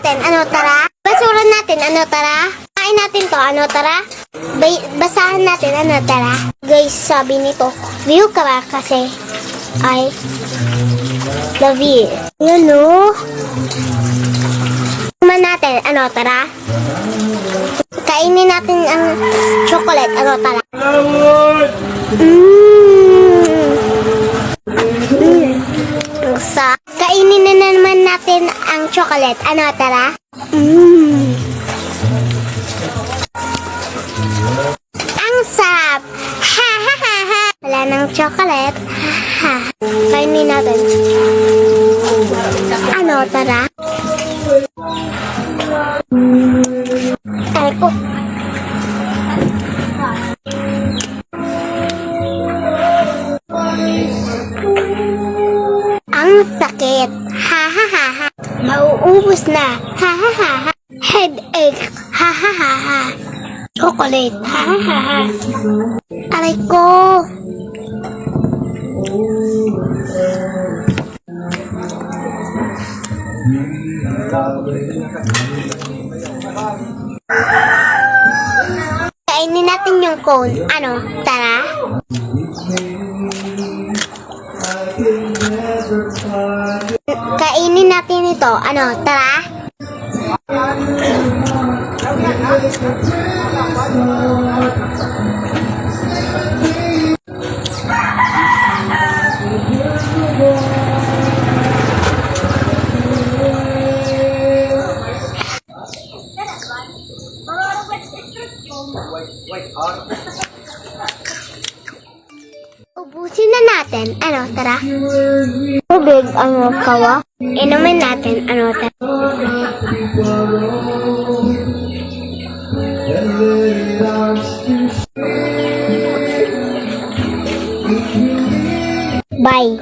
natin, ano, tara? Basuran natin, ano, tara? Kain natin to, ano, tara? Basahan natin, ano, tara? Guys, sabi nito, view ka ba kasi I love you. Yun, no? Kuman natin, ano, tara? Kainin natin ang chocolate, ano, tara? Sa kainin na naman natin ang chocolate. Ano, tara? Ang sarap! Ha ha ha ha! Wala ng chocolate. Ha ha. Kainin natin. Ano, tara? Ay ko. Ang sakit. Ha ha ha ha. Mauubos na. Ha ha ha ha. Headache. Ha ha ha ha. Chocolate. Ha ha ha ha. Aray ko. Kainin natin yung cone. Ano? Tara. Kainin natin ito. Ano? Tara. Ubusin na natin. Ano? Tara. Tubig. Ano? Kawa. Inumin natin. Ano? Tara. Bye.